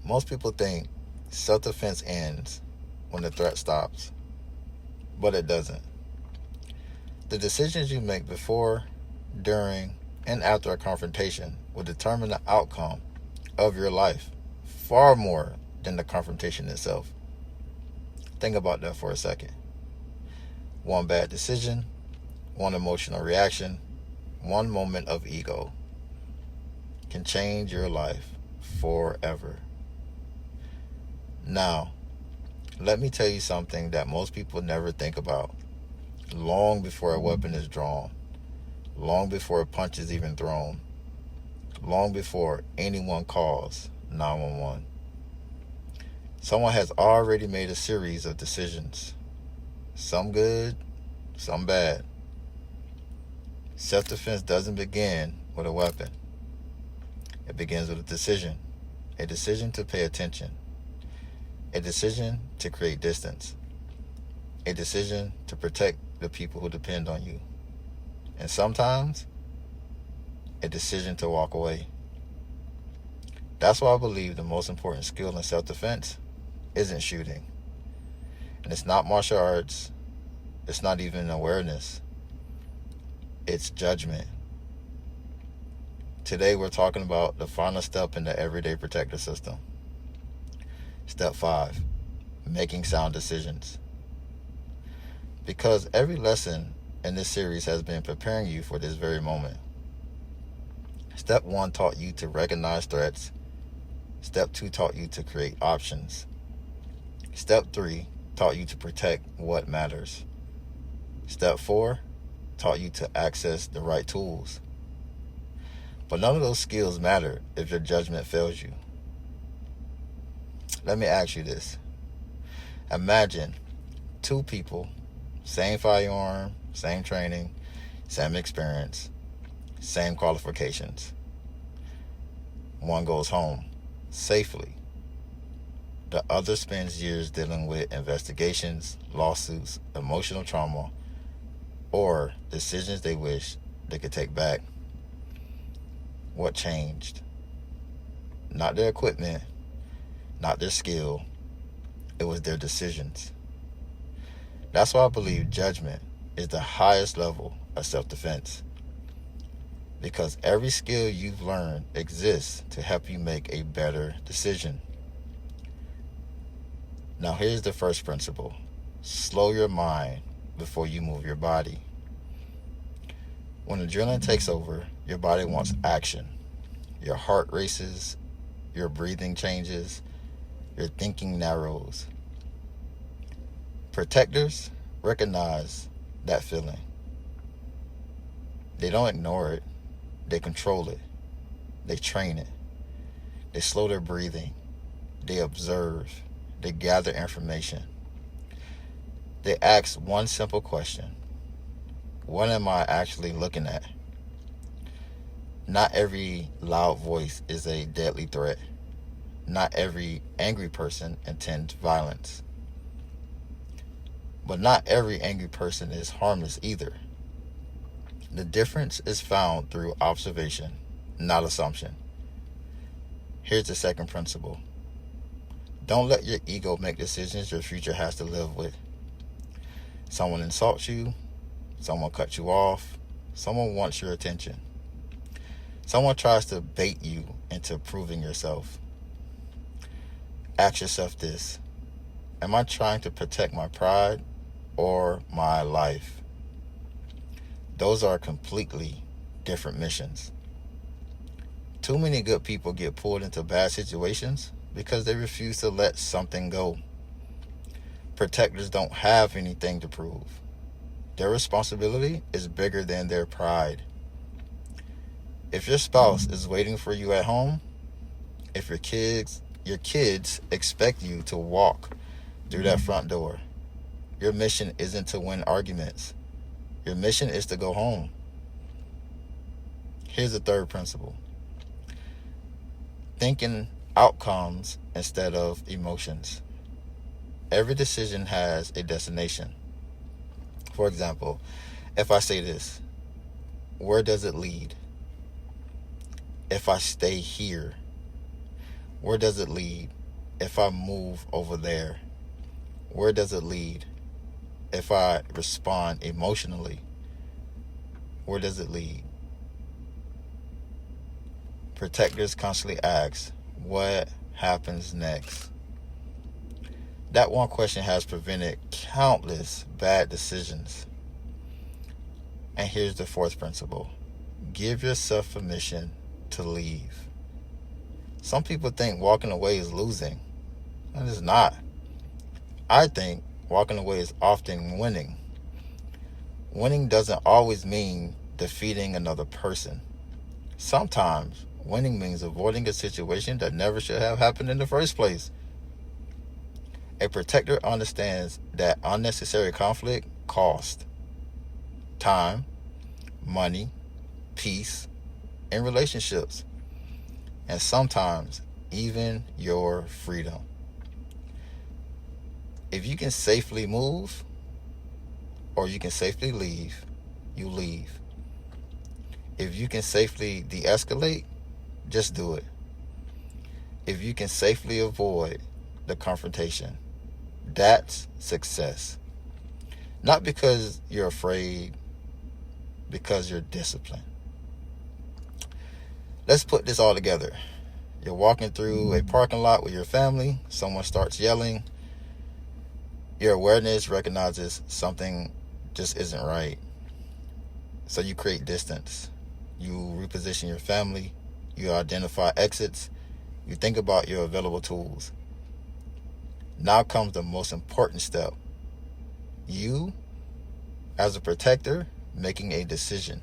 Most people think self-defense ends when the threat stops, but it doesn't. The decisions you make before, during, and after a confrontation will determine the outcome of your life far more than the confrontation itself. Think about that for a second. One bad decision, one emotional reaction, one moment of ego can change your life forever. Now, let me tell you something that most people never think about. Long before a weapon is drawn, long before a punch is even thrown, long before anyone calls 911, someone has already made a series of decisions. Some good, some bad. Self-defense doesn't begin with a weapon. It begins with a decision. A decision to pay attention. A decision to create distance. A decision to protect the people who depend on you. And sometimes, a decision to walk away. That's why I believe the most important skill in self-defense isn't shooting. And it's not martial arts. It's not even awareness. It's judgment. Today we're talking about the final step in the everyday protective system. Step 5, making sound decisions. Because every lesson in this series has been preparing you for this very moment. Step 1 taught you to recognize threats. Step 2 taught you to create options. Step 3 taught you to protect what matters. Step 4 taught you to access the right tools. But none of those skills matter if your judgment fails you. Let me ask you this. Imagine two people, same firearm, same training, same experience, same qualifications. One goes home safely. The other spends years dealing with investigations, lawsuits, emotional trauma, or decisions they wish they could take back. What changed? Not their equipment, not their skill. It was their decisions. That's why I believe judgment is the highest level of self-defense. Because every skill you've learned exists to help you make a better decision. Now here's the first principle. Slow your mind before you move your body. When adrenaline takes over, your body wants action. Your heart races, your breathing changes, your thinking narrows. Protectors recognize that feeling. They don't ignore it. They control it. They train it. They slow their breathing. They observe. They gather information. They ask one simple question. What am I actually looking at? Not every loud voice is a deadly threat. Not every angry person intends violence. But not every angry person is harmless either. The difference is found through observation, not assumption. Here's the second principle. Don't let your ego make decisions your future has to live with. Someone insults you, someone cuts you off, someone wants your attention. Someone tries to bait you into proving yourself. Ask yourself this. Am I trying to protect my pride or my life? Those are completely different missions. Too many good people get pulled into bad situations because they refuse to let something go. Protectors don't have anything to prove. Their responsibility is bigger than their pride. If your spouse is waiting for you at home, if your kids expect you to walk through that front door, your mission isn't to win arguments. Your mission is to go home. Here's the third principle. Thinking outcomes instead of emotions. Every decision has a destination. For example, if I say this, where does it lead? If I stay here, Where does it lead if I move over there? Where does it lead if I respond emotionally? Where does it lead? Protectors constantly ask, what happens next? That one question has prevented countless bad decisions. And here's the fourth principle. Give yourself permission to leave. Some people think walking away is losing. And it's not. I think walking away is often winning. Winning doesn't always mean defeating another person. Sometimes winning means avoiding a situation that never should have happened in the first place. A protector understands that unnecessary conflict costs time, money, peace, and relationships, and sometimes even your freedom. If you can safely move or you can safely leave, you leave. If you can safely de-escalate, just do it. If you can safely avoid the confrontation, that's success. Not because you're afraid, because you're disciplined. Let's put this all together. You're walking through a parking lot with your family. Someone starts yelling. Your awareness recognizes something just isn't right. So you create distance. You reposition your family. You identify exits. You think about your available tools. Now comes the most important step. You, as a protector, making a decision.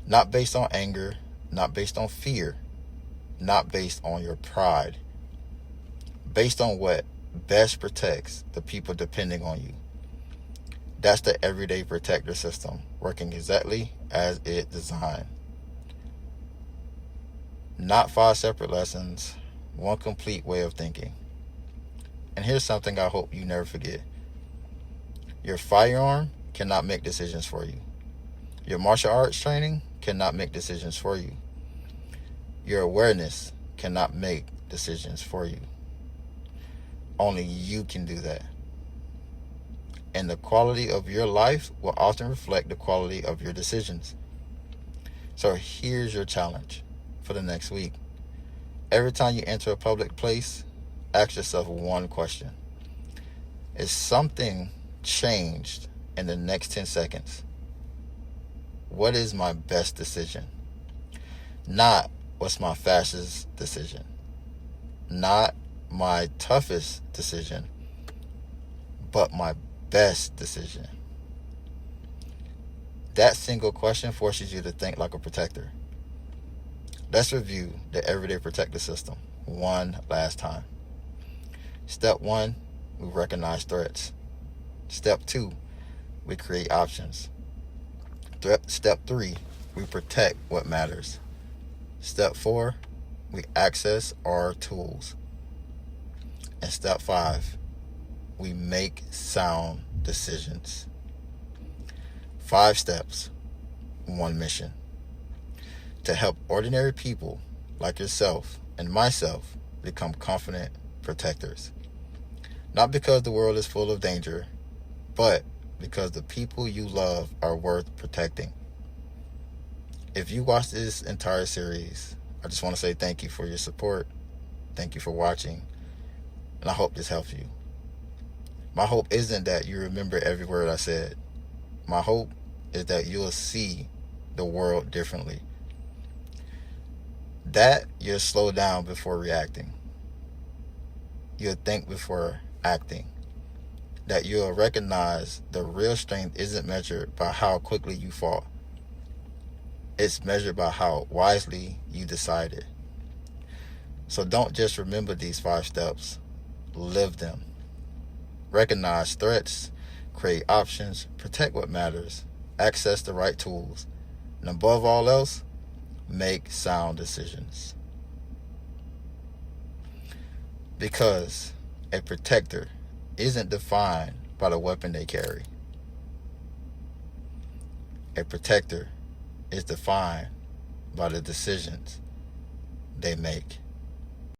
Not based on anger, not based on fear, not based on your pride. Based on what best protects the people depending on you. That's the everyday protector system, working exactly as it designed. Not 5 separate lessons, one complete way of thinking. And here's something I hope you never forget. Your firearm cannot make decisions for you. Your martial arts training cannot make decisions for you. Your awareness cannot make decisions for you. Only you can do that. And the quality of your life will often reflect the quality of your decisions. So here's your challenge for the next week. Every time you enter a public place, ask yourself one question. Is something changed in the next 10 seconds? What is my best decision? Not what's my fastest decision. Not my toughest decision, but my best decision. That single question forces you to think like a protector. Let's review the everyday protector system one last time. Step 1, we recognize threats. Step 2, we create options. Step 3, we protect what matters. Step 4, we access our tools. And step 5, we make sound decisions. 5 steps, 1 mission. To help ordinary people like yourself and myself become confident protectors. Not because the world is full of danger, but because the people you love are worth protecting. If you watch this entire series, I just want to say thank you for your support. Thank you for watching. And I hope this helps you. My hope isn't that you remember every word I said. My hope is that you'll see the world differently. That you'll slow down before reacting. You'll think before acting. That you'll recognize the real strength isn't measured by how quickly you fall. It's measured by how wisely you decided. So don't just remember these 5 steps. Live them. Recognize threats, create options, protect what matters, access the right tools, and above all else, make sound decisions. Because a protector isn't defined by the weapon they carry. A protector is defined by the decisions they make.